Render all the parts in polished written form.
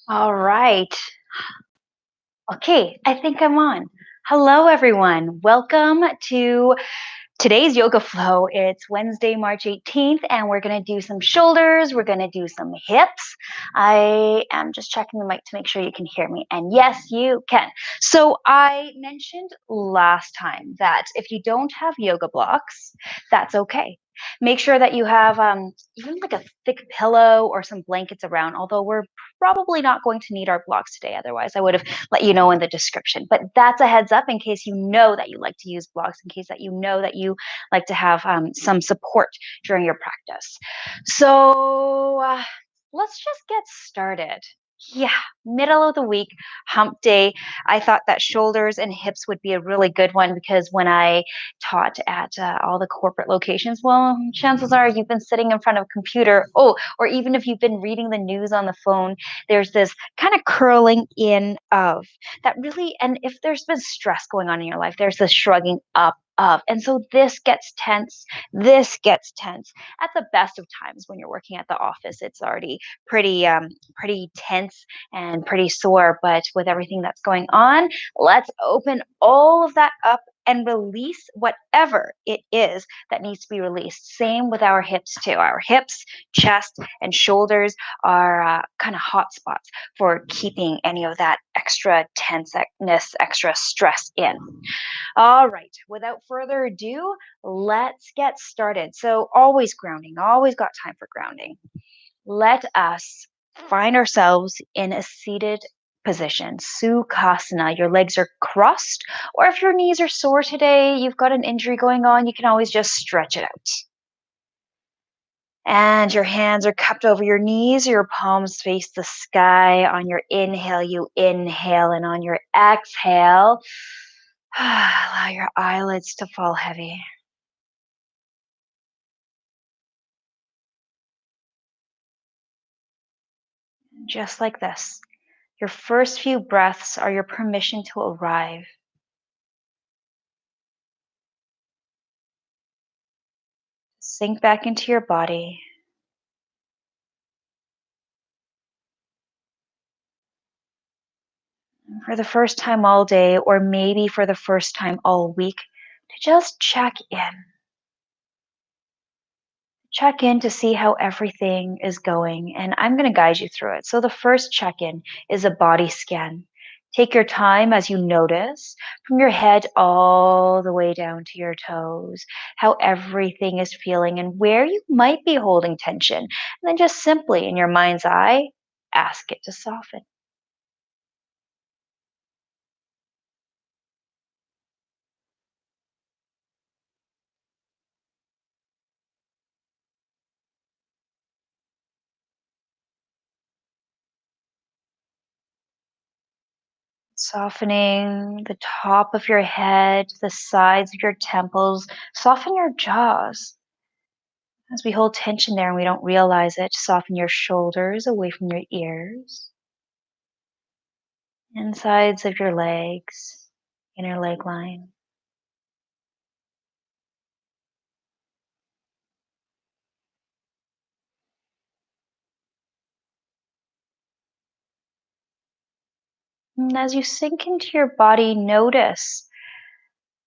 All right. Okay, I think I'm on. Hello, everyone. Welcome to today's yoga flow. It's Wednesday, March 18th, and we're going to do some shoulders. We're going to do some hips. I am just checking the mic to make sure you can hear me. And yes, you can. So, I mentioned last time that if you don't have yoga blocks, that's okay. Make sure that you have even like a thick pillow or some blankets around, although we're probably not going to need our blocks today. Otherwise, I would have let you know in the description. But that's a heads up in case you know that you like to use blocks, in case that you know that you like to have some support during your practice. So let's just get started. Yeah, middle of the week, hump day. I thought that shoulders and hips would be a really good one because when I taught at all the corporate locations, well, chances are you've been sitting in front of a computer. Oh, or even if you've been reading the news on the phone, there's this kind of curling in of that really, and if there's been stress going on in your life, there's this shrugging up of. And so this gets tense. This gets tense at the best of times when you're working at the office. It's already pretty tense and pretty sore. But with everything that's going on, let's open all of that up and release whatever it is that needs to be released. Same with our hips too. Our hips, chest, and shoulders are kind of hot spots for keeping any of that extra tenseness, extra stress in. All right, without further ado, let's get started. So, always grounding, always got time for grounding. Let us find ourselves in a seated position, Sukhasana. Your legs are crossed, or if your knees are sore today, you've got an injury going on, you can always just stretch it out. And your hands are cupped over your knees, your palms face the sky. On your inhale, you inhale, and on your exhale, allow your eyelids to fall heavy. Just like this. Your first few breaths are your permission to arrive. Sink back into your body. For the first time all day, or maybe for the first time all week, to just check in. Check in to see how everything is going, and I'm going to guide you through it. So, the first check in is a body scan. Take your time as you notice from your head all the way down to your toes how everything is feeling and where you might be holding tension. And then just simply in your mind's eye, ask it to soften. Softening the top of your head, the sides of your temples, soften your jaws. As we hold tension there and we don't realize it, soften your shoulders away from your ears, insides of your legs, inner leg line. And as you sink into your body, notice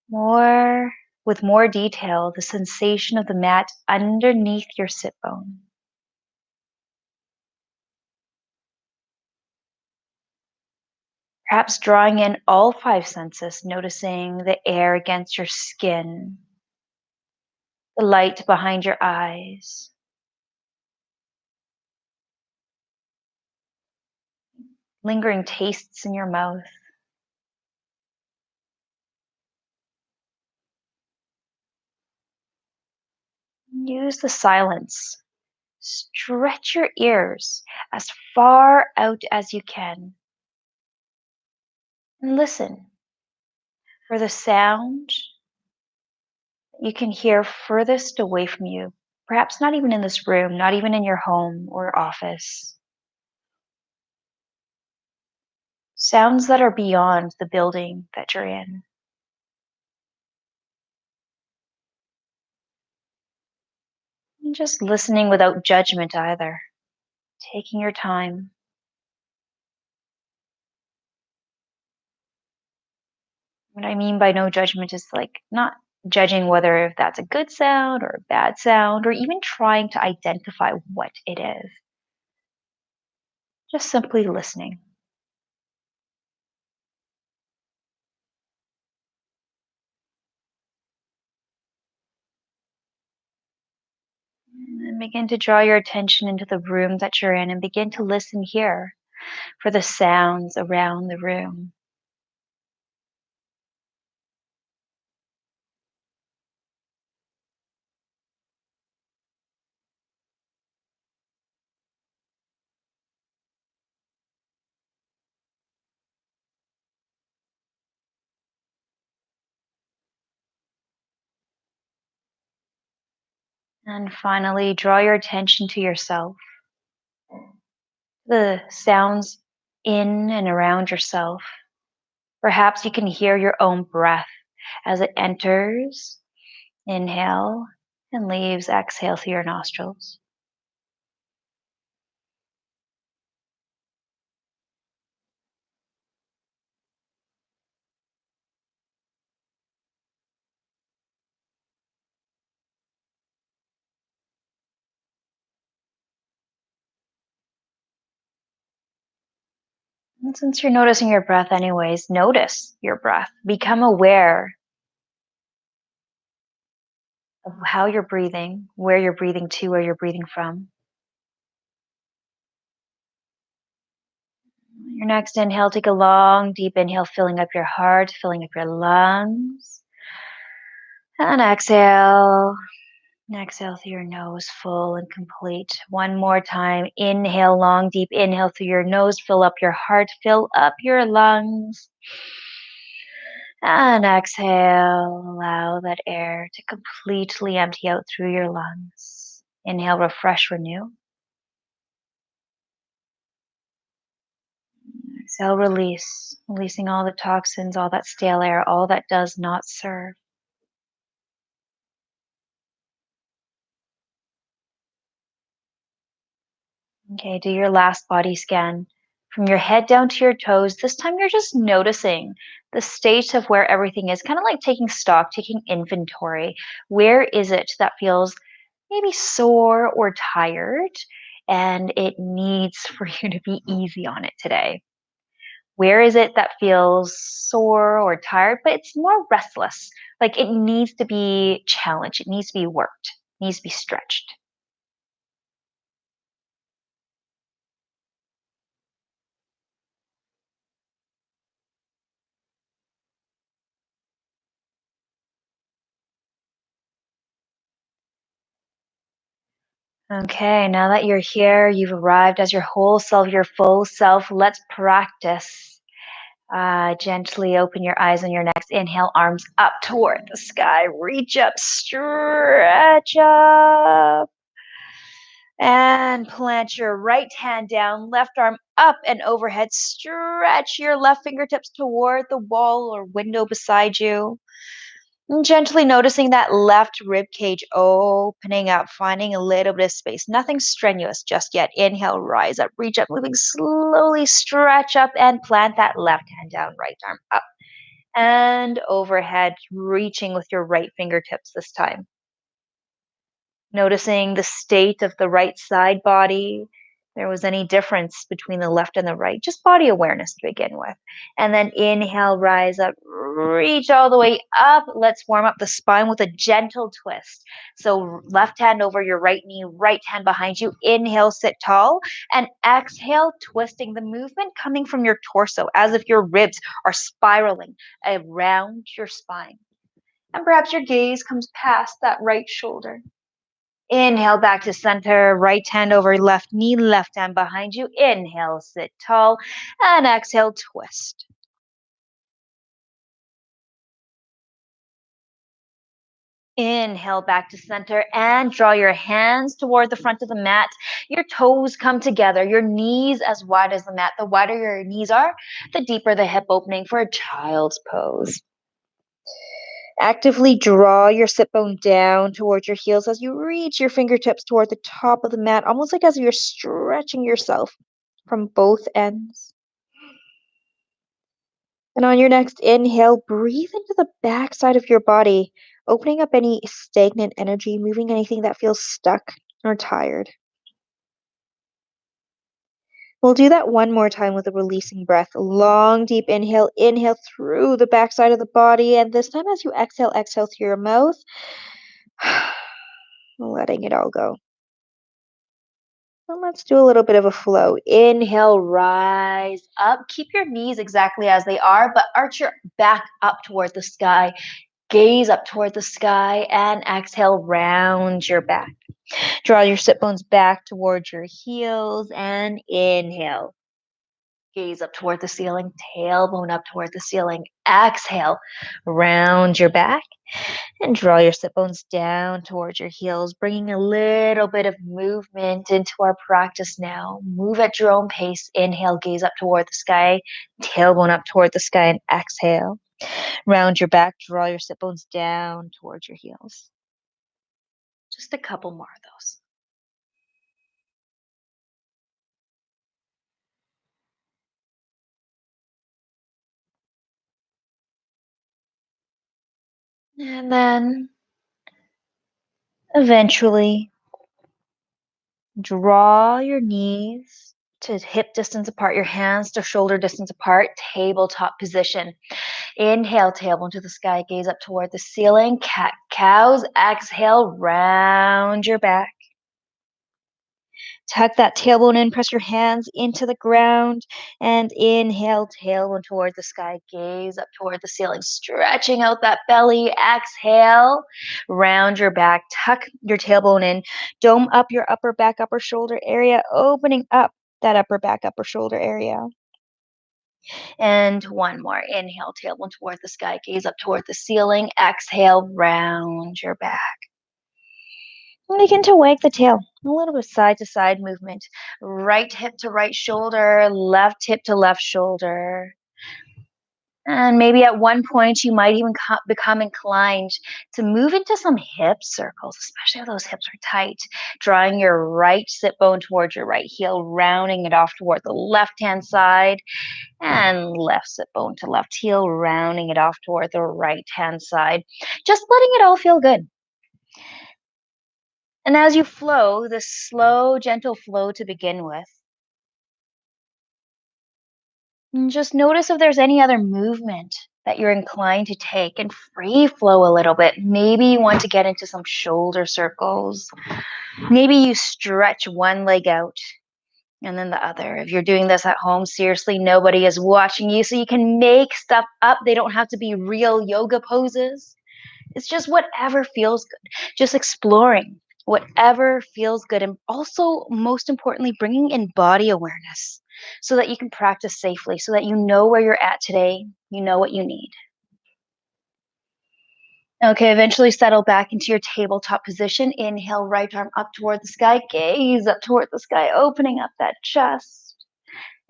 more with more detail the sensation of the mat underneath your sit bone. Perhaps drawing in all five senses, noticing the air against your skin, the light behind your eyes, lingering tastes in your mouth. Use the silence. Stretch your ears as far out as you can and listen for the sound you can hear furthest away from you. Perhaps not even in this room, not even in your home or office. Sounds that are beyond the building that you're in. And just listening without judgment either. Taking your time. What I mean by no judgment is like not judging whether if that's a good sound or a bad sound or even trying to identify what it is. Just simply listening. And begin to draw your attention into the room that you're in and begin to listen here for the sounds around the room. And finally, draw your attention to yourself, the sounds in and around yourself. Perhaps you can hear your own breath as it enters, inhale, and leaves, exhale through your nostrils. And since you're noticing your breath, anyways, notice your breath. Become aware of how you're breathing, where you're breathing to, where you're breathing from. Your next inhale, take a long, deep inhale, filling up your heart, filling up your lungs. And exhale. Exhale through your nose, full and complete. One more time. Inhale, long, deep inhale through your nose. Fill up your heart, fill up your lungs. And exhale, allow that air to completely empty out through your lungs. Inhale, refresh, renew. Exhale, release, releasing all the toxins, all that stale air, all that does not serve. Okay, do your last body scan from your head down to your toes. This time you're just noticing the state of where everything is, kind of like taking stock, taking inventory. Where is it that feels maybe sore or tired and it needs for you to be easy on it today? Where is it that feels sore or tired, but it's more restless? Like it needs to be challenged, it needs to be worked, it needs to be stretched. Okay, now that you're here, you've arrived as your whole self, your full self. Let's practice. Gently open your eyes on your next inhale, arms up toward the sky. Reach up, stretch up, and plant your right hand down, left arm up and overhead. Stretch your left fingertips toward the wall or window beside you. And gently noticing that left rib cage opening up, finding a little bit of space. Nothing strenuous just yet. Inhale, rise up, reach up, moving slowly, stretch up and plant that left hand down, right arm up and overhead, reaching with your right fingertips this time. Noticing the state of the right side body. There was any difference between the left and the right, just body awareness to begin with. And then inhale, rise up, reach all the way up. Let's warm up the spine with a gentle twist. So left hand over your right knee, right hand behind you. Inhale, sit tall, and exhale, twisting the movement coming from your torso as if your ribs are spiraling around your spine. And perhaps your gaze comes past that right shoulder. Inhale back to center, right hand over left knee, left hand behind you. Inhale, sit tall, and exhale, twist. Inhale back to center and draw your hands toward the front of the mat. Your toes come together, your knees as wide as the mat. The wider your knees are, the deeper the hip opening for a child's pose. Actively draw your sit bone down towards your heels as you reach your fingertips toward the top of the mat, almost like as if you're stretching yourself from both ends. And on your next inhale, breathe into the back side of your body, opening up any stagnant energy, moving anything that feels stuck or tired. We'll do that one more time with a releasing breath. Long, deep inhale. Inhale through the backside of the body. And this time, as you exhale, exhale through your mouth, letting it all go. And let's do a little bit of a flow. Inhale, rise up. Keep your knees exactly as they are, but arch your back up toward the sky. Gaze up toward the sky and exhale, round your back. Draw your sit bones back towards your heels and inhale. Gaze up toward the ceiling, tailbone up toward the ceiling. Exhale, round your back and draw your sit bones down towards your heels, bringing a little bit of movement into our practice now. Move at your own pace. Inhale, gaze up toward the sky, tailbone up toward the sky, and exhale. Round your back, draw your sit bones down towards your heels. Just a couple more of those. And then eventually draw your knees to hip distance apart, your hands to shoulder distance apart, tabletop position. Inhale, tailbone to the sky, gaze up toward the ceiling, cat cows. Exhale, round your back. Tuck that tailbone in, press your hands into the ground, and inhale, tailbone toward the sky, gaze up toward the ceiling, stretching out that belly. Exhale, round your back, tuck your tailbone in, dome up your upper back, upper shoulder area, opening up that upper back, upper shoulder area. And one more. Inhale, tailbone toward the sky, gaze up toward the ceiling. Exhale, round your back. Begin to wag the tail. A little bit side to side movement. Right hip to right shoulder, left hip to left shoulder. And maybe at one point you might even become inclined to move into some hip circles, especially if those hips are tight. Drawing your right sit bone towards your right heel, rounding it off toward the left hand side, and left sit bone to left heel, rounding it off toward the right hand side. Just letting it all feel good. And as you flow, this slow, gentle flow to begin with, and just notice if there's any other movement that you're inclined to take and free flow a little bit. Maybe you want to get into some shoulder circles. Maybe you stretch one leg out and then the other. If you're doing this at home, seriously, nobody is watching you, so you can make stuff up. They don't have to be real yoga poses. It's just whatever feels good. Just exploring whatever feels good. And also, most importantly, bringing in body awareness so that you can practice safely, so that you know where you're at today, you know what you need. Okay, eventually settle back into your tabletop position. Inhale, right arm up toward the sky, gaze up toward the sky, opening up that chest.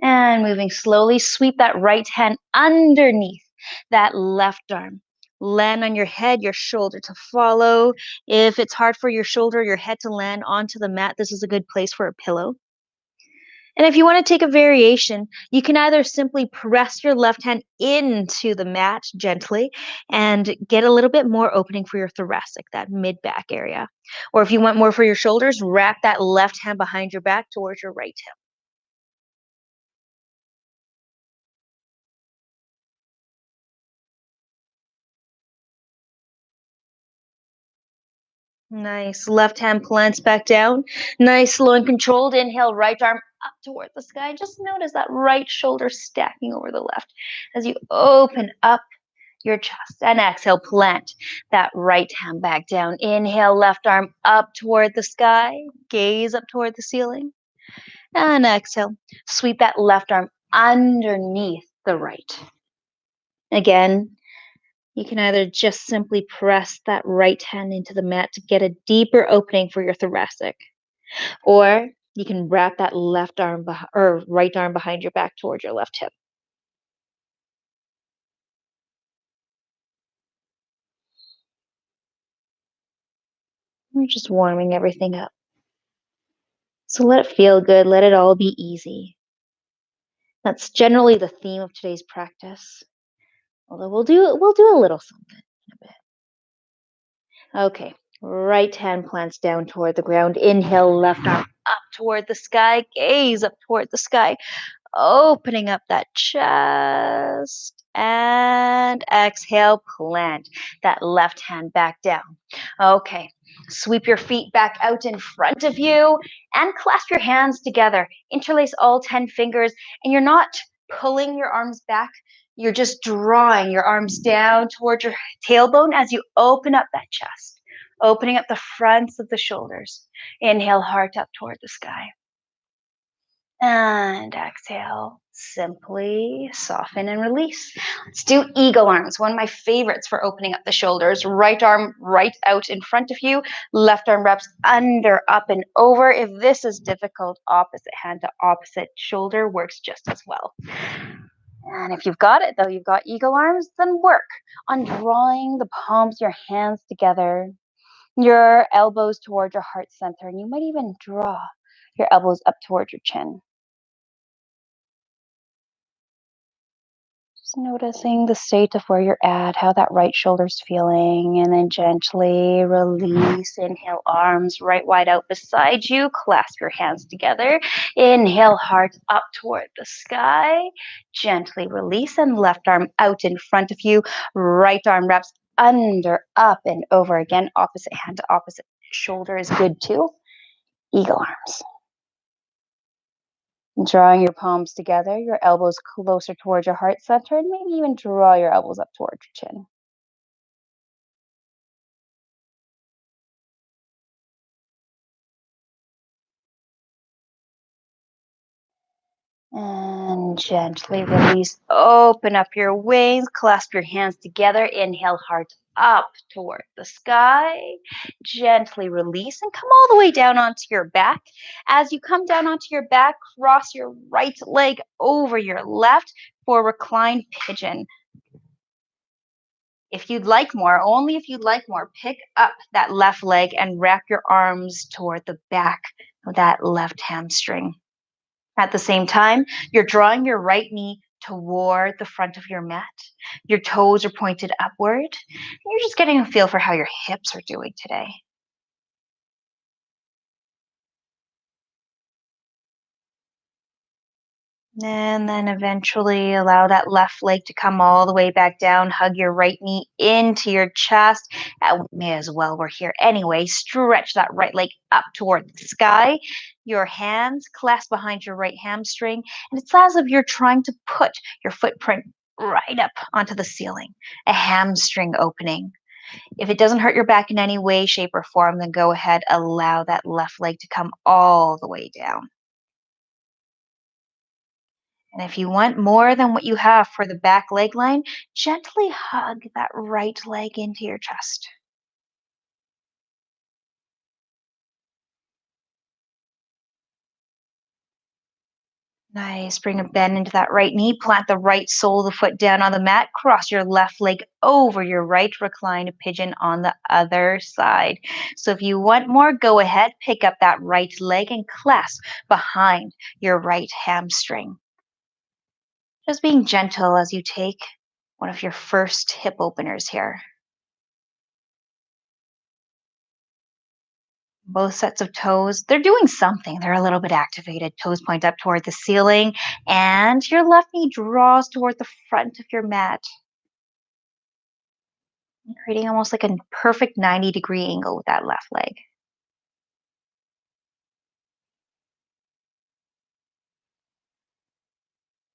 And moving slowly, sweep that right hand underneath that left arm. Land on your head, your shoulder to follow. If it's hard for your shoulder, your head to land onto the mat, this is a good place for a pillow. And if you want to take a variation, you can either simply press your left hand into the mat gently and get a little bit more opening for your thoracic, that mid back area. Or if you want more for your shoulders, wrap that left hand behind your back towards your right hip. Nice. Left hand plants back down. Nice, slow and controlled. Inhale, right arm up toward the sky. Just notice that right shoulder stacking over the left as you open up your chest. And exhale, plant that right hand back down. Inhale, left arm up toward the sky. Gaze up toward the ceiling. And exhale, sweep that left arm underneath the right. Again, you can either just simply press that right hand into the mat to get a deeper opening for your thoracic, or you can wrap that left arm or right arm behind your back towards your left hip. We're just warming everything up. So let it feel good, let it all be easy. That's generally the theme of today's practice. Although we'll do a little something in a bit. Okay. Right hand plants down toward the ground. Inhale, left arm up toward the sky. Gaze up toward the sky. Opening up that chest. And exhale, plant that left hand back down. Okay. Sweep your feet back out in front of you and clasp your hands together. Interlace all 10 fingers, and you're not pulling your arms back. You're just drawing your arms down towards your tailbone as you open up that chest, opening up the fronts of the shoulders. Inhale, heart up toward the sky. And exhale, simply soften and release. Let's do eagle arms, one of my favorites for opening up the shoulders. Right arm right out in front of you, left arm wraps under, up, and over. If this is difficult, opposite hand to opposite shoulder works just as well. And if you've got it, though, you've got eagle arms, then work on drawing the palms of your hands together, your elbows towards your heart center, and you might even draw your elbows up towards your chin. Just noticing the state of where you're at, how that right shoulder's feeling, and then gently release. Inhale, arms right wide out beside you. Clasp your hands together. Inhale, heart up toward the sky. Gently release, and left arm out in front of you. Right arm wraps under, up, and over again. Opposite hand to opposite shoulder is good too. Eagle arms. Drawing your palms together, your elbows closer towards your heart center, and maybe even draw your elbows up towards your chin. And gently release. Open up your wings, clasp your hands together. Inhale, heart up toward the sky. Gently release and come all the way down onto your back. As you come down onto your back, cross your right leg over your left for reclined pigeon. If you'd like more, only if you'd like more, pick up that left leg and wrap your arms toward the back of that left hamstring. At the same time, you're drawing your right knee toward the front of your mat. Your toes are pointed upward. And you're just getting a feel for how your hips are doing today. And then eventually allow that left leg to come all the way back down. Hug your right knee into your chest. May as well, we're here anyway. Stretch that right leg up toward the sky. Your hands clasp behind your right hamstring. And it's as if you're trying to put your footprint right up onto the ceiling, a hamstring opening. If it doesn't hurt your back in any way, shape, or form, then go ahead, allow that left leg to come all the way down. And if you want more than what you have for the back leg line, gently hug that right leg into your chest. Nice. Bring a bend into that right knee. Plant the right sole of the foot down on the mat. Cross your left leg over your right. Recline a pigeon on the other side. So if you want more, go ahead. Pick up that right leg and clasp behind your right hamstring. Just being gentle as you take one of your first hip openers here. Both sets of toes, they're doing something. They're a little bit activated. Toes point up toward the ceiling, and your left knee draws toward the front of your mat, creating almost like a perfect 90-degree angle with that left leg.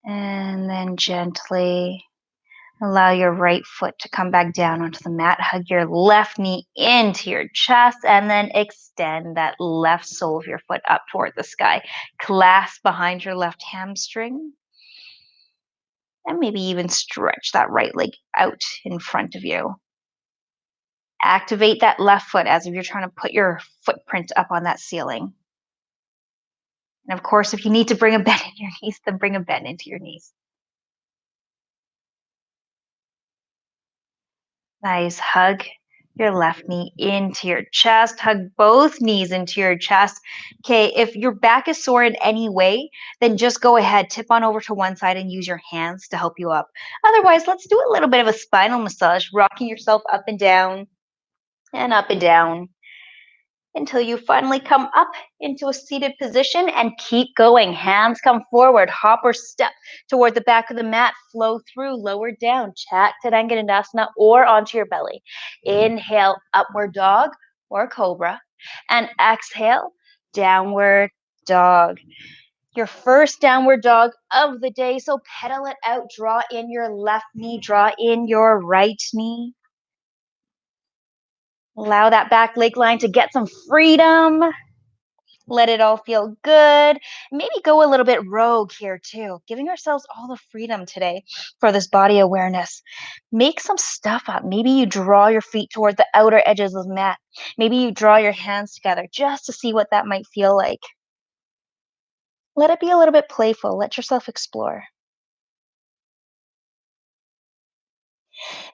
And then gently allow your right foot to come back down onto the mat. Hug your left knee into your chest and then extend that left sole of your foot up toward the sky. Clasp behind your left hamstring. And maybe even stretch that right leg out in front of you. Activate that left foot as if you're trying to put your footprint up on that ceiling. And of course, if you need to bring a bend in your knees, then bring a bend into your knees. Nice hug Your left knee into your chest. Hug both knees into your chest. Okay, if your back is sore in any way, then just go ahead, tip on over to one side and use your hands to help you up. Otherwise, let's do a little bit of a spinal massage, rocking yourself up and up and down until you finally come up into a seated position and keep going. Hands come forward, hop or step toward the back of the mat, flow through, lower down, Chaturanga or onto your belly. Inhale, upward dog or cobra, and exhale, downward dog. Your first downward dog of the day, so pedal it out, draw in your left knee, draw in your right knee. Allow that back leg line to get some freedom. Let it all feel good. Maybe go a little bit rogue here too, giving ourselves all the freedom today for this body awareness. Make some stuff up. Maybe you draw your feet toward the outer edges of the mat. Maybe you draw your hands together just to see what that might feel like. Let it be a little bit playful. Let yourself explore.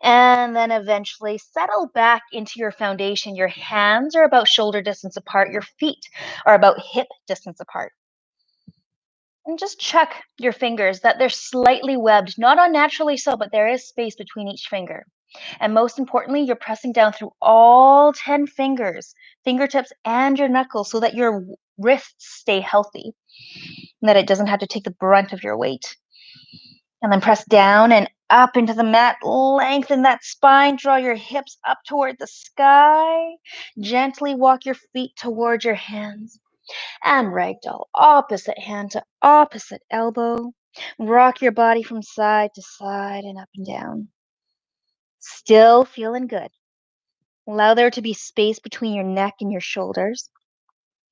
And then eventually settle back into your foundation. Your hands are about shoulder distance apart. Your feet are about hip distance apart. And just check your fingers that they're slightly webbed, not unnaturally so, but there is space between each finger. And most importantly, you're pressing down through all 10 fingers, fingertips, and your knuckles so that your wrists stay healthy and that it doesn't have to take the brunt of your weight. And then press down and up into the mat. Lengthen that spine. Draw your hips up toward the sky. Gently walk your feet toward your hands. And ragdoll, opposite hand to opposite elbow. Rock your body from side to side and up and down. Still feeling good. Allow there to be space between your neck and your shoulders.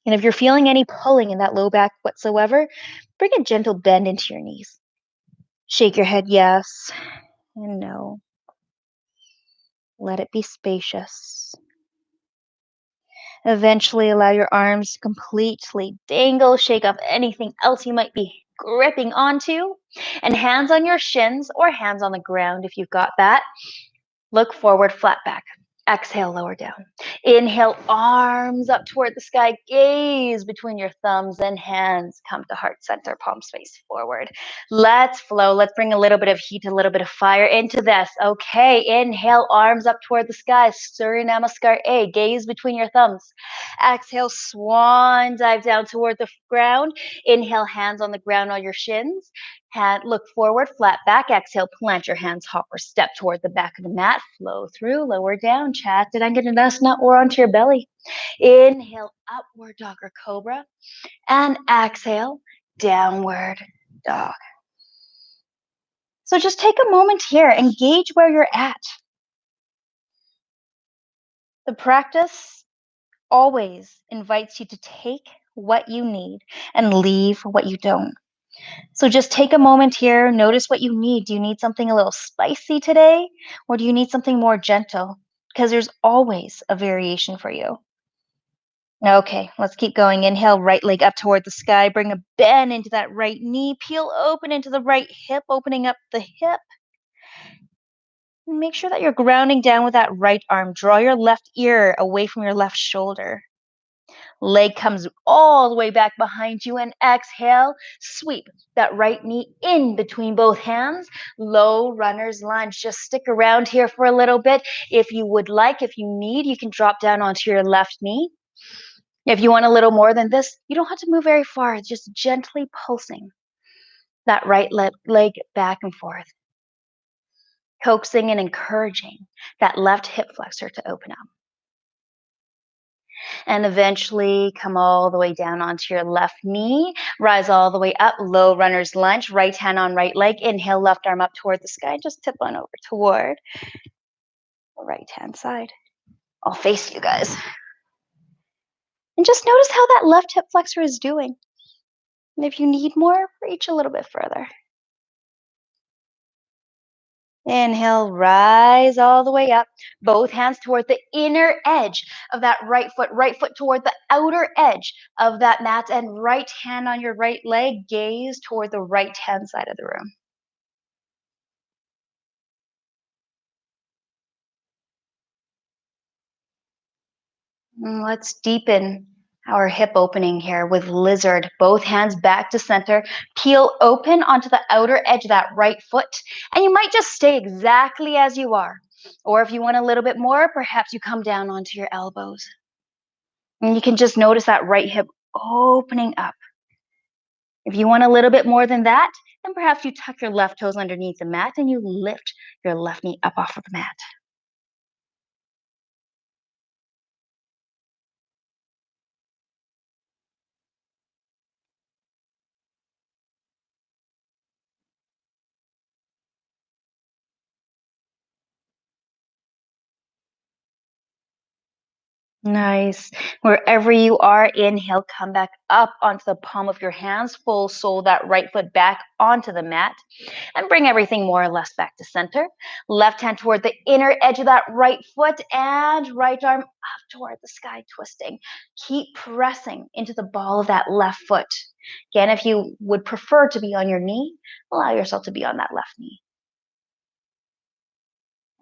And if you're feeling any pulling in that low back whatsoever, bring a gentle bend into your knees. Shake your head yes and no. Let it be spacious. Eventually, allow your arms to completely dangle, shake off anything else you might be gripping onto, and hands on your shins or hands on the ground if you've got that. Look forward, flat back. Exhale, lower down. Inhale, arms up toward the sky. Gaze between your thumbs and hands. Come to heart center, palms face forward. Let's flow. Let's bring a little bit of heat, a little bit of fire into this. Okay, inhale, arms up toward the sky. Surya Namaskar A. Gaze between your thumbs. Exhale, swan dive down toward the ground. Inhale, hands on the ground on your shins. Look forward, flat back. Exhale, plant your hands, hop or step toward the back of the mat. Flow through, lower down, Chaturanga or onto your belly. Inhale, upward dog or cobra. And exhale, downward dog. So just take a moment here, engage where you're at. The practice always invites you to take what you need and leave what you don't. So just take a moment here, notice what you need. Do you need something a little spicy today? Or do you need something more gentle? Because there's always a variation for you. Okay, let's keep going. Inhale, right leg up toward the sky. Bring a bend into that right knee. Peel open into the right hip, opening up the hip. And make sure that you're grounding down with that right arm. Draw your left ear away from your left shoulder. Leg comes all the way back behind you and exhale. Sweep that right knee in between both hands. Low runner's lunge. Just stick around here for a little bit. If you would like, if you need, you can drop down onto your left knee. If you want a little more than this, you don't have to move very far. It's just gently pulsing that right leg back and forth. Coaxing and encouraging that left hip flexor to open up. And eventually come all the way down onto your left knee. Rise all the way up, low runner's lunge, right hand on right leg. Inhale, left arm up toward the sky. Just tip on over toward the right hand side. I'll face you guys. And just notice how that left hip flexor is doing. And if you need more, reach a little bit further. Inhale, rise all the way up. Both hands toward the inner edge of that right foot toward the outer edge of that mat, and right hand on your right leg, gaze toward the right hand side of the room. Let's deepen our hip opening here with lizard. Both hands back to center. Peel open onto the outer edge of that right foot. And you might just stay exactly as you are. Or if you want a little bit more, perhaps you come down onto your elbows. And you can just notice that right hip opening up. If you want a little bit more than that, then perhaps you tuck your left toes underneath the mat and you lift your left knee up off of the mat. Nice. Wherever you are, inhale, come back up onto the palm of your hands, full sole that right foot back onto the mat, and bring everything more or less back to center. Left hand toward the inner edge of that right foot and right arm up toward the sky, twisting. Keep pressing into the ball of that left foot. Again, if you would prefer to be on your knee, allow yourself to be on that left knee.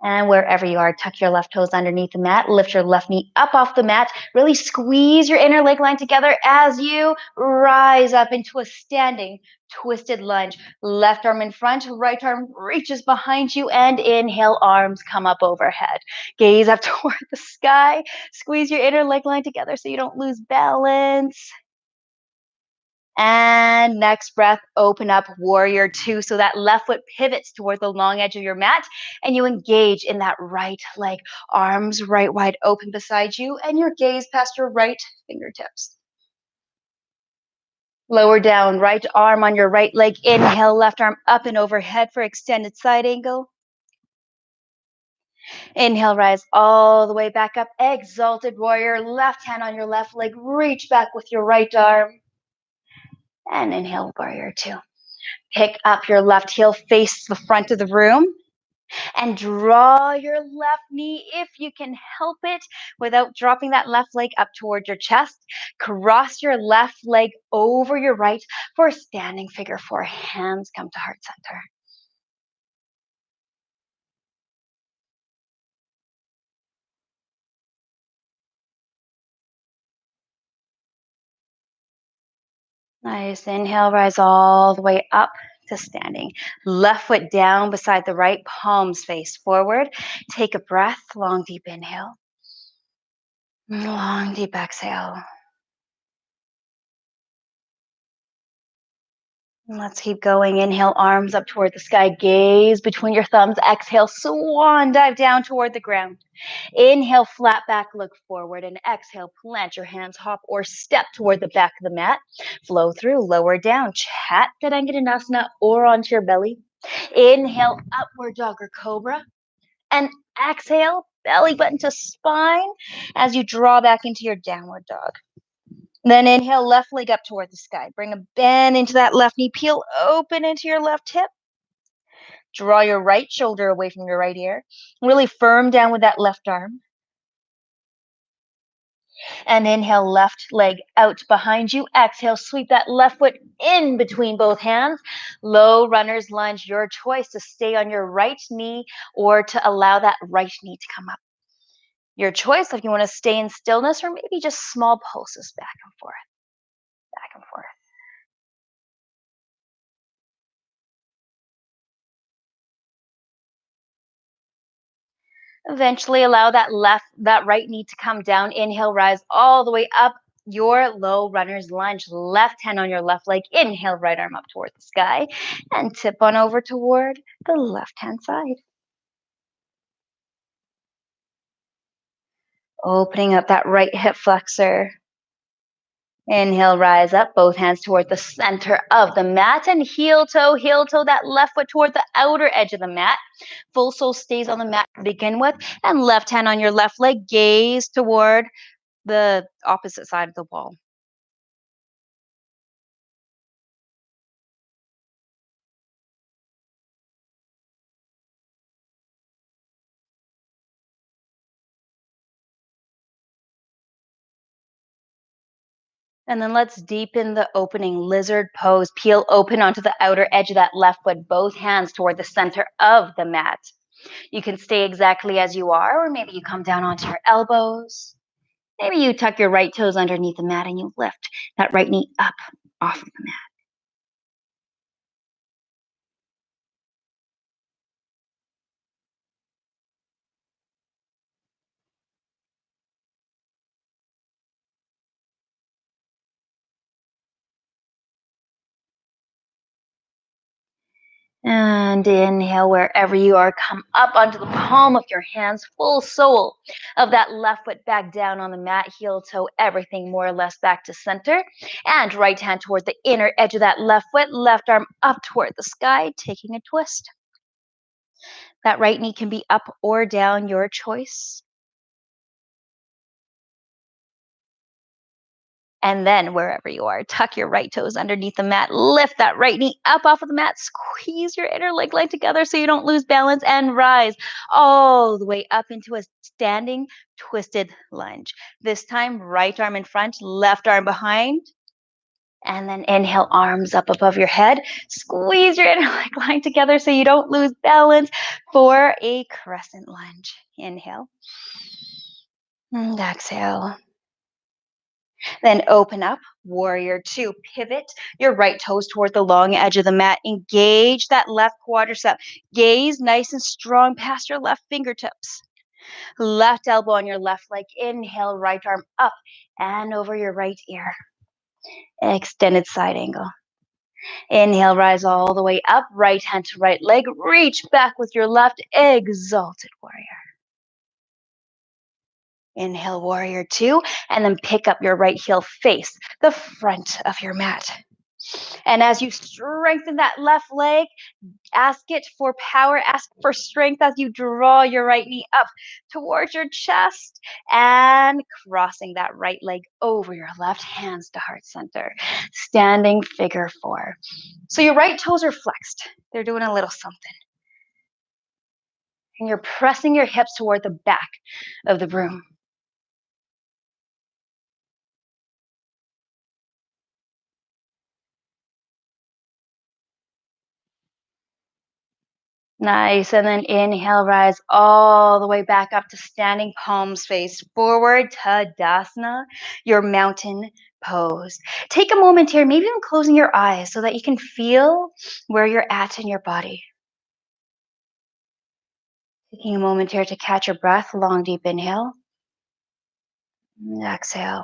And wherever you are, tuck your left toes underneath the mat, lift your left knee up off the mat, really squeeze your inner leg line together as you rise up into a standing twisted lunge. Left arm in front, right arm reaches behind you, and inhale, arms come up overhead. Gaze up toward the sky, squeeze your inner leg line together so you don't lose balance. And next breath, open up warrior two. So that left foot pivots toward the long edge of your mat and you engage in that right leg, arms right wide open beside you, and your gaze past your right fingertips. Lower down, right arm on your right leg. Inhale, left arm up and overhead for extended side angle. Inhale, rise all the way back up. Exalted warrior, left hand on your left leg. Reach back with your right arm. And inhale, warrior two. Pick up your left heel, face the front of the room, and draw your left knee if you can help it without dropping that left leg up towards your chest. Cross your left leg over your right for a standing figure four. Hands come to heart center. Nice. Inhale, rise all the way up to standing. Left foot down beside the right, palms face forward. Take a breath, long, deep inhale. Long, deep exhale. Let's keep going. Inhale, arms up toward the sky. Gaze between your thumbs. Exhale, swan dive down toward the ground. Inhale, flat back, look forward. And exhale, plant your hands, hop or step toward the back of the mat. Flow through, lower down. Chaturanga or onto your belly. Inhale, upward dog or cobra. And exhale, belly button to spine as you draw back into your downward dog. Then inhale, left leg up toward the sky. Bring a bend into that left knee. Peel open into your left hip. Draw your right shoulder away from your right ear. Really firm down with that left arm. And inhale, left leg out behind you. Exhale, sweep that left foot in between both hands. Low runner's lunge, your choice to stay on your right knee or to allow that right knee to come up. Your choice if you want to stay in stillness or maybe just small pulses back and forth, back and forth. Eventually allow that right knee to come down. Inhale, rise all the way up. Your low runner's lunge. Left hand on your left leg. Inhale, right arm up toward the sky. And tip on over toward the left hand side. Opening up that right hip flexor. Inhale, rise up, both hands toward the center of the mat and heel toe, that left foot toward the outer edge of the mat. Full sole stays on the mat to begin with, and left hand on your left leg, gaze toward the opposite side of the wall. And then let's deepen the opening lizard pose. Peel open onto the outer edge of that left foot, both hands toward the center of the mat. You can stay exactly as you are, or maybe you come down onto your elbows. Maybe you tuck your right toes underneath the mat and you lift that right knee up off of the mat. And inhale wherever you are. Come up onto the palm of your hands, full sole of that left foot back down on the mat, heel toe, everything more or less back to center. And right hand toward the inner edge of that left foot, left arm up toward the sky, taking a twist. That right knee can be up or down, your choice. And then, wherever you are, tuck your right toes underneath the mat. Lift that right knee up off of the mat. Squeeze your inner leg line together so you don't lose balance and rise all the way up into a standing twisted lunge. This time, right arm in front, left arm behind. And then inhale, arms up above your head. Squeeze your inner leg line together so you don't lose balance for a crescent lunge. Inhale. And exhale. Then open up, warrior two. Pivot your right toes toward the long edge of the mat. Engage that left quadricep. Gaze nice and strong past your left fingertips. Left elbow on your left leg. Inhale, right arm up and over your right ear. Extended side angle. Inhale, rise all the way up. Right hand to right leg. Reach back with your left. Exalted warrior. Inhale, warrior two, and then pick up your right heel, face the front of your mat. And as you strengthen that left leg, ask it for power, ask for strength as you draw your right knee up towards your chest and crossing that right leg over your left, hands to heart center, standing figure four. So your right toes are flexed. They're doing a little something. And you're pressing your hips toward the back of the room. Nice. And then inhale, rise all the way back up to standing, palms face forward, Tadasana, your mountain pose. Take a moment here, maybe even closing your eyes so that you can feel where you're at in your body. Taking a moment here to catch your breath, long, deep inhale. And exhale.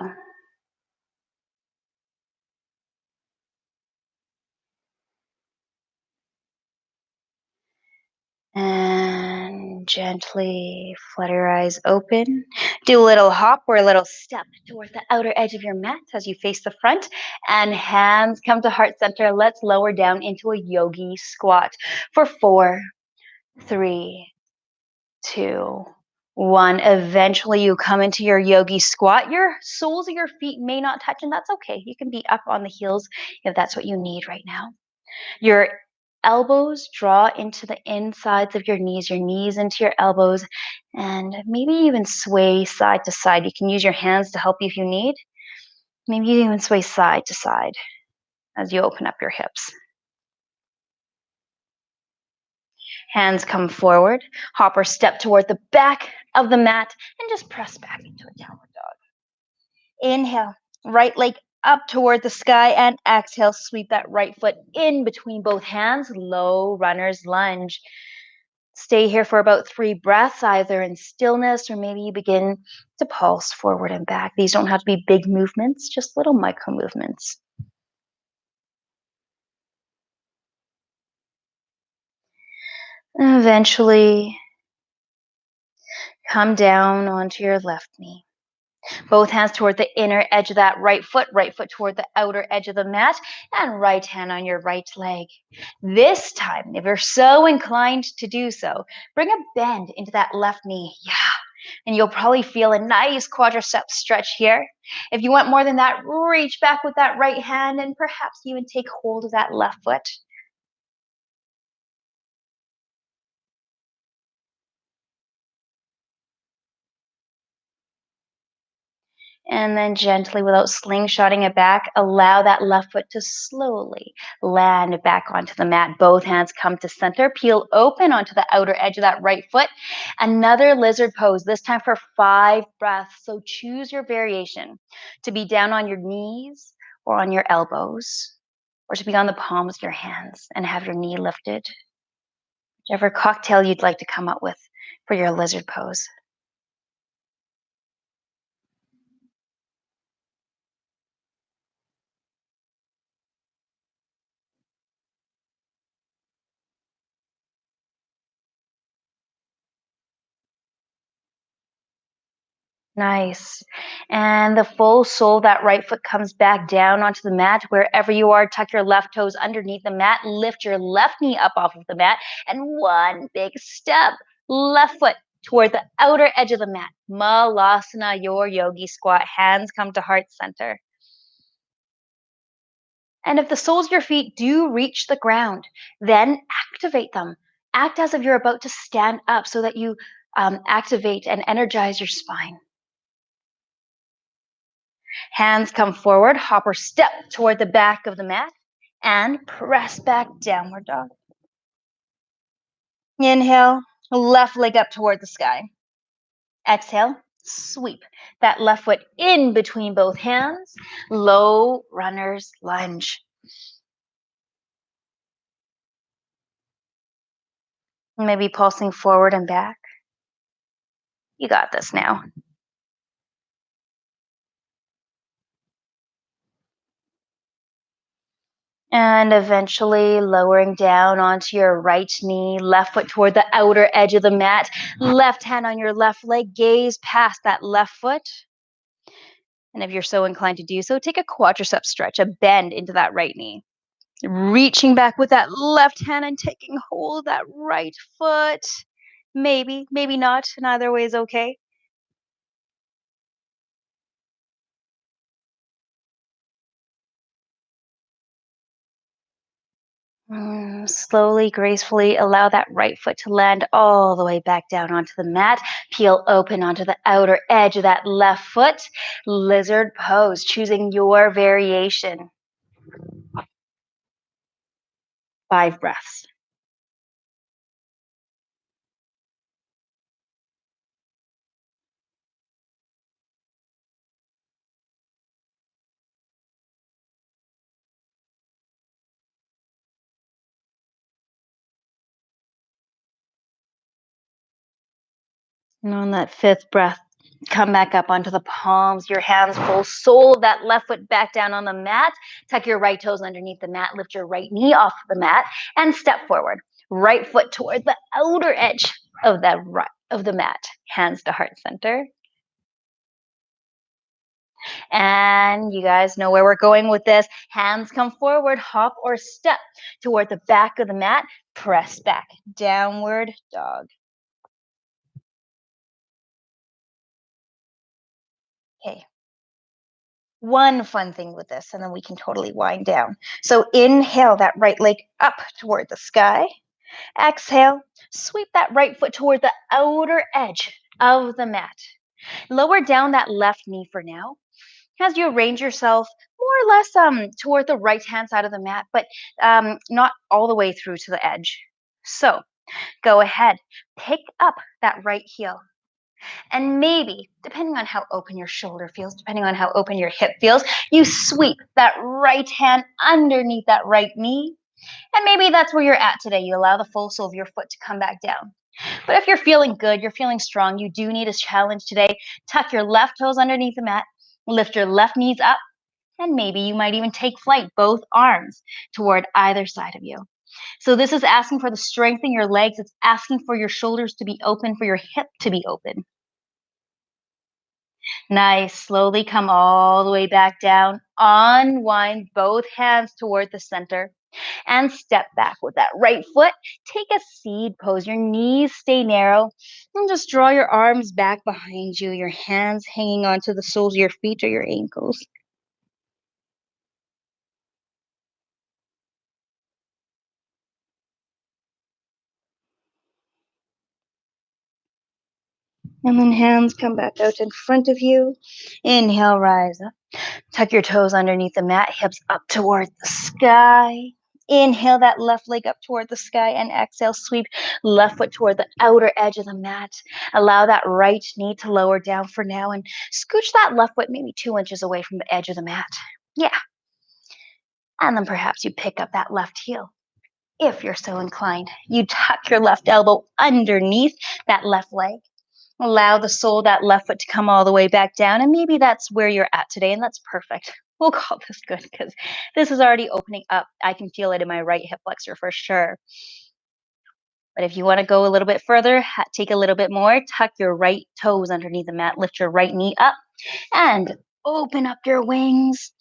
And gently flutter your eyes open. Do a little hop or a little step toward the outer edge of your mat as you face the front. And hands come to heart center. Let's lower down into a yogi squat for 4, 3, 2, 1. Eventually, you come into your yogi squat. Your soles of your feet may not touch, and that's okay. You can be up on the heels if that's what you need right now. Your elbows draw into the insides of your knees into your elbows, and maybe even sway side to side. You can use your hands to help you if you need. Maybe you even sway side to side as you open up your hips. Hands come forward, hop or step toward the back of the mat, and just press back into a downward dog. Inhale, right leg up toward the sky, and exhale, sweep that right foot in between both hands, low runner's lunge. Stay here for about 3 breaths, either in stillness or maybe you begin to pulse forward and back. These don't have to be big movements, just little micro movements. And eventually, come down onto your left knee. Both hands toward the inner edge of that right foot toward the outer edge of the mat, and right hand on your right leg. This time, if you're so inclined to do so, bring a bend into that left knee. Yeah. And you'll probably feel a nice quadricep stretch here. If you want more than that, reach back with that right hand and perhaps even take hold of that left foot. And then gently, without slingshotting it back, allow that left foot to slowly land back onto the mat. Both hands come to center. Peel open onto the outer edge of that right foot. Another lizard pose, this time for 5 breaths. So choose your variation to be down on your knees or on your elbows, or to be on the palms of your hands and have your knee lifted. Whichever cocktail you'd like to come up with for your lizard pose. Nice. And the full sole, that right foot comes back down onto the mat. Wherever you are, tuck your left toes underneath the mat. Lift your left knee up off of the mat. And one big step, left foot toward the outer edge of the mat. Malasana, your yogi squat. Hands come to heart center. And if the soles of your feet do reach the ground, then activate them. Act as if you're about to stand up so that you activate and energize your spine. Hands come forward, hop or step toward the back of the mat, and press back, downward dog. Inhale, left leg up toward the sky. Exhale, sweep that left foot in between both hands, low runner's lunge. Maybe pulsing forward and back. You got this now. And eventually lowering down onto your right knee, left foot toward the outer edge of the mat, left hand on your left leg, gaze past that left foot. And if you're so inclined to do so, take a quadricep stretch, a bend into that right knee. Reaching back with that left hand and taking hold of that right foot. Maybe, maybe not. Neither way is okay. Slowly, gracefully allow that right foot to land all the way back down onto the mat. Peel open onto the outer edge of that left foot. Lizard pose, choosing your variation. 5 breaths. And on that 5th breath, come back up onto the palms, your hands full sole of that left foot back down on the mat. Tuck your right toes underneath the mat, lift your right knee off the mat, and step forward. Right foot toward the outer edge of the mat. Hands to heart center. And you guys know where we're going with this. Hands come forward, hop or step toward the back of the mat. Press back, downward dog. Okay. One fun thing with this, and then we can totally wind down. So inhale that right leg up toward the sky. Exhale, sweep that right foot toward the outer edge of the mat. Lower down that left knee for now as you arrange yourself more or less toward the right hand side of the mat, but not all the way through to the edge. So go ahead, pick up that right heel. And maybe, depending on how open your shoulder feels, depending on how open your hip feels, you sweep that right hand underneath that right knee. And maybe that's where you're at today. You allow the full sole of your foot to come back down. But if you're feeling good, you're feeling strong, you do need a challenge today. Tuck your left toes underneath the mat, lift your left knees up, and maybe you might even take flight, both arms toward either side of you. So this is asking for the strength in your legs. It's asking for your shoulders to be open, for your hip to be open. Nice. Slowly come all the way back down. Unwind both hands toward the center and step back with that right foot. Take a seed pose. Your knees stay narrow and just draw your arms back behind you, your hands hanging onto the soles of your feet or your ankles. And then hands come back out in front of you. Inhale, rise up. Tuck your toes underneath the mat, hips up towards the sky. Inhale that left leg up toward the sky and exhale, sweep left foot toward the outer edge of the mat. Allow that right knee to lower down for now and scooch that left foot maybe 2 inches away from the edge of the mat. Yeah. And then perhaps you pick up that left heel. If you're so inclined, you tuck your left elbow underneath that left leg. Allow the sole of that left foot to come all the way back down, and maybe that's where you're at today, and that's perfect. We'll call this good because this is already opening up. I can feel it in my right hip flexor for sure. But if you want to go a little bit further, take a little bit more, tuck your right toes underneath the mat, lift your right knee up, and open up your wings.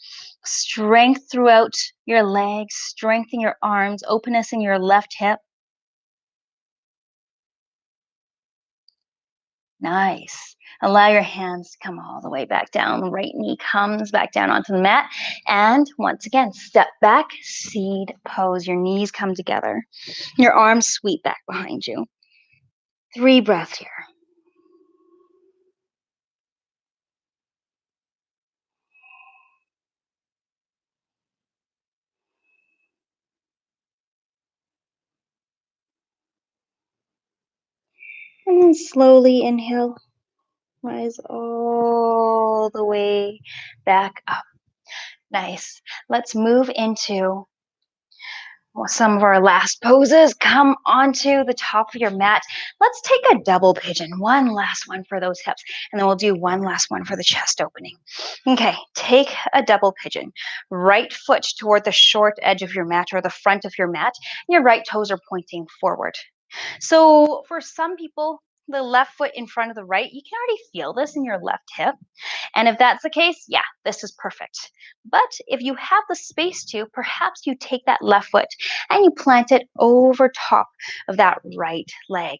Strength throughout your legs, strength in your arms, openness in your left hip. Nice. Allow your hands to come all the way back down. Right knee comes back down onto the mat. And once again, step back, seed pose. Your knees come together. Your arms sweep back behind you. 3 breaths here. And then slowly inhale. Rise all the way back up. Nice. Let's move into some of our last poses. Come onto the top of your mat. Let's take a double pigeon. One last one for those hips, and then we'll do one last one for the chest opening. Okay, take a double pigeon. Right foot toward the short edge of your mat or the front of your mat. Your right toes are pointing forward. So for some people, the left foot in front of the right, you can already feel this in your left hip. And if that's the case, yeah, this is perfect. But if you have the space to, perhaps you take that left foot and you plant it over top of that right leg.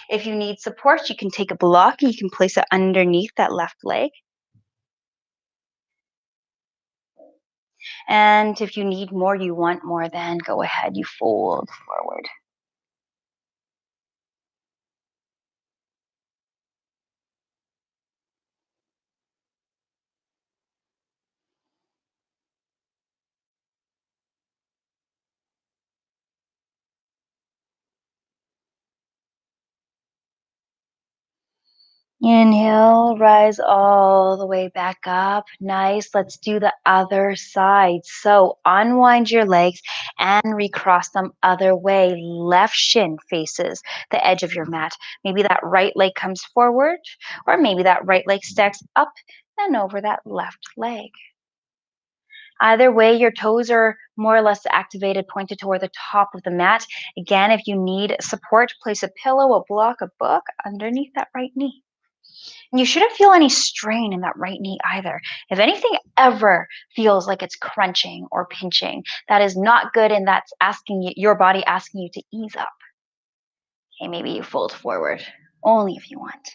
If you need support, you can take a block and you can place it underneath that left leg. And if you need more, you want more, then go ahead, you fold forward. Inhale, rise all the way back up. Nice. Let's do the other side. So unwind your legs and recross them other way. Left shin faces the edge of your mat. Maybe that right leg comes forward, or maybe that right leg stacks up and over that left leg. Either way, your toes are more or less activated, pointed toward the top of the mat. Again, if you need support, place a pillow, a block, a book underneath that right knee. And you shouldn't feel any strain in that right knee either. If anything ever feels like it's crunching or pinching, that is not good, and that's asking you, your body asking you to ease up. Okay, maybe you fold forward, only if you want.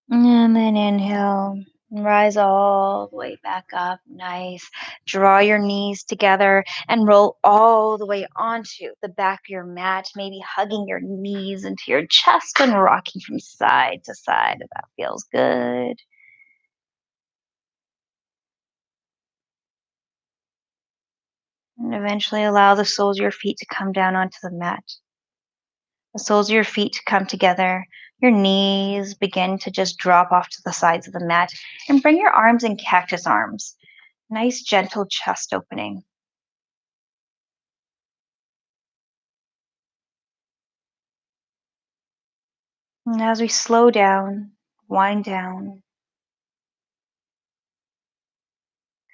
And then inhale, rise all the way back up. Nice. Draw your knees together and roll all the way onto the back of your mat, maybe hugging your knees into your chest and rocking from side to side if that feels good. And eventually allow the soles of your feet to come down onto the mat. The soles of your feet to come together. Your knees begin to just drop off to the sides of the mat. And bring your arms in cactus arms. Nice, gentle chest opening. And as we slow down, wind down,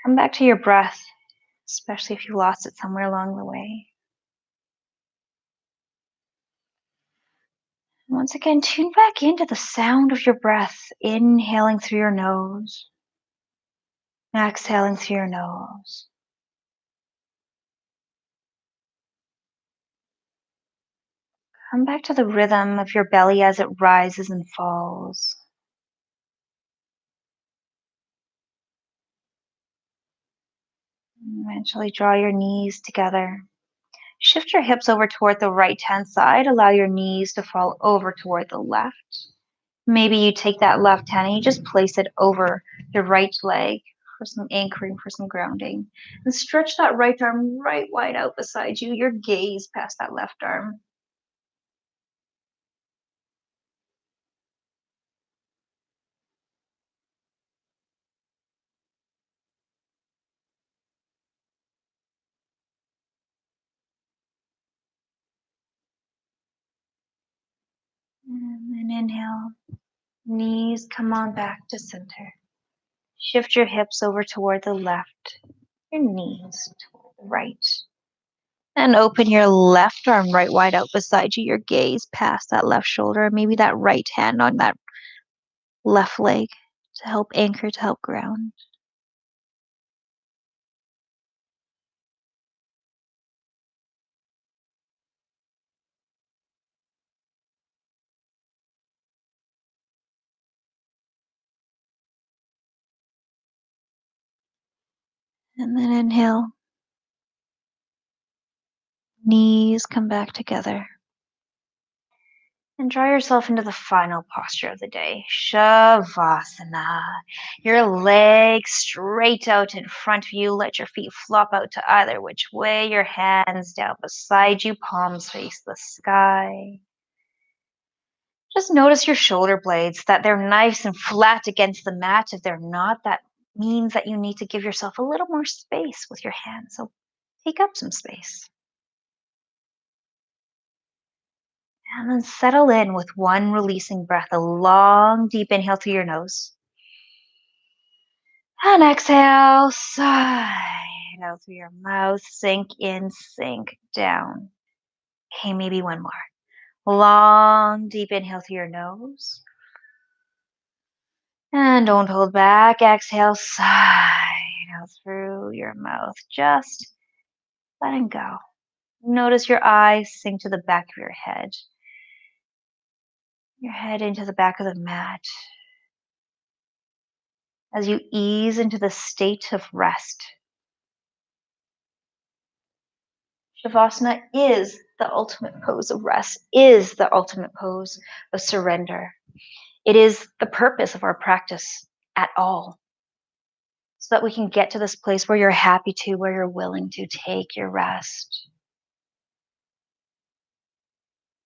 come back to your breath, especially if you lost it somewhere along the way. Once again, tune back into the sound of your breath, inhaling through your nose, exhaling through your nose. Come back to the rhythm of your belly as it rises and falls. Eventually draw your knees together. Shift your hips over toward the right hand side. Allow your knees to fall over toward the left. Maybe you take that left hand and you just place it over your right leg for some anchoring, for some grounding. And stretch that right arm right wide out beside you. Your gaze past that left arm. And then inhale. Knees come on back to center. Shift your hips over toward the left. Your knees toward the right. And open your left arm right wide out beside you. Your gaze past that left shoulder. Maybe that right hand on that left leg to help anchor, to help ground. And then inhale. Knees come back together. And draw yourself into the final posture of the day, Shavasana. Your legs straight out in front of you. Let your feet flop out to either which way. Your hands down beside you. Palms face the sky. Just notice your shoulder blades, that they're nice and flat against the mat. If they're not, that means that you need to give yourself a little more space with your hands. So take up some space. And then settle in with one releasing breath, a long, deep inhale through your nose. And exhale, sigh out through your mouth. Sink in, sink down. Okay, maybe one more. Long, deep inhale through your nose. And don't hold back. Exhale, sigh out through your mouth. Just letting go. Notice your eyes sink to the back of your head. Your head into the back of the mat. As you ease into the state of rest. Shavasana is the ultimate pose of rest, is the ultimate pose of surrender. It is the purpose of our practice at all. So that we can get to this place where you're happy to, where you're willing to take your rest.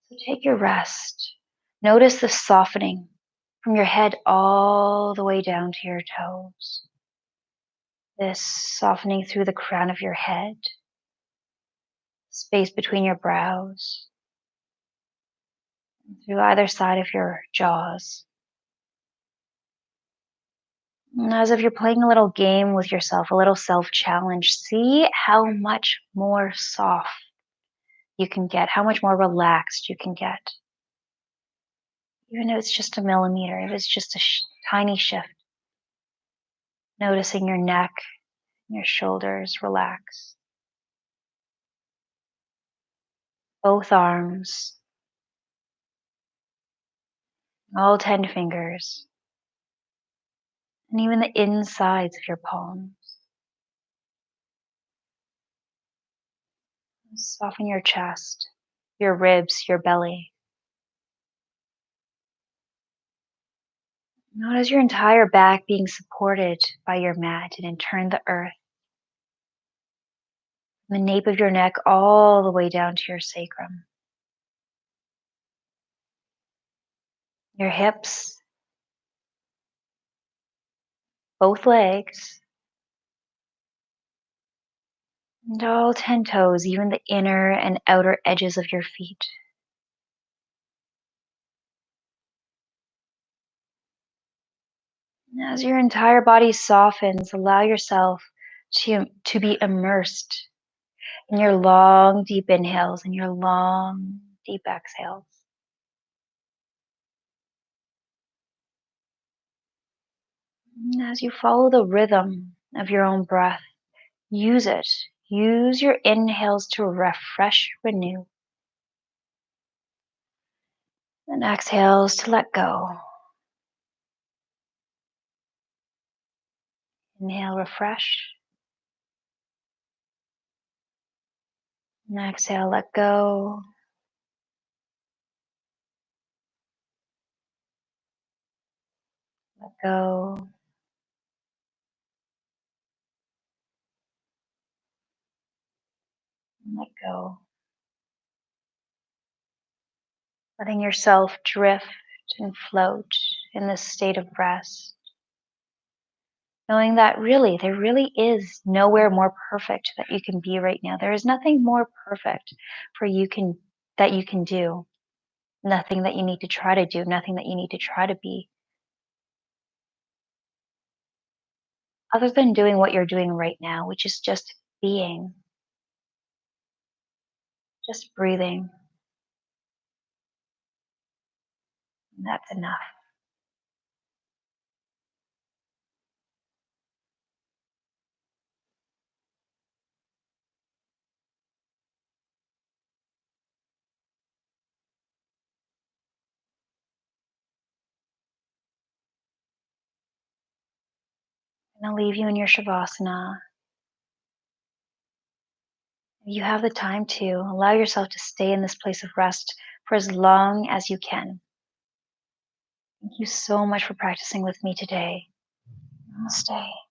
So take your rest. Notice the softening from your head all the way down to your toes. This softening through the crown of your head, space between your brows, through either side of your jaws. And as if you're playing a little game with yourself, a little self-challenge, see how much more soft you can get, how much more relaxed you can get. Even if it's just a millimeter, if it's just a tiny shift. Noticing your neck, your shoulders relax. Both arms, all 10 fingers, and even the insides of your palms. Soften your chest, your ribs, your belly. Notice your entire back being supported by your mat and in turn the earth. The nape of your neck all the way down to your sacrum. Your hips, both legs, and all 10 toes, even the inner and outer edges of your feet. And as your entire body softens, allow yourself to be immersed in your long, deep inhales and your long, deep exhales. And as you follow the rhythm of your own breath, use it. Use your inhales to refresh, renew. And exhales to let go. Inhale, refresh. And exhale, let go. Let go. And let go. Letting yourself drift and float in this state of rest. Knowing that really, there really is nowhere more perfect that you can be right now. There is nothing more perfect for that you can do. Nothing that you need to try to do, nothing that you need to try to be. Other than doing what you're doing right now, which is just being, just breathing. And that's enough. And I'll leave you in your Shavasana. You have the time to allow yourself to stay in this place of rest for as long as you can. Thank you so much for practicing with me today. Namaste.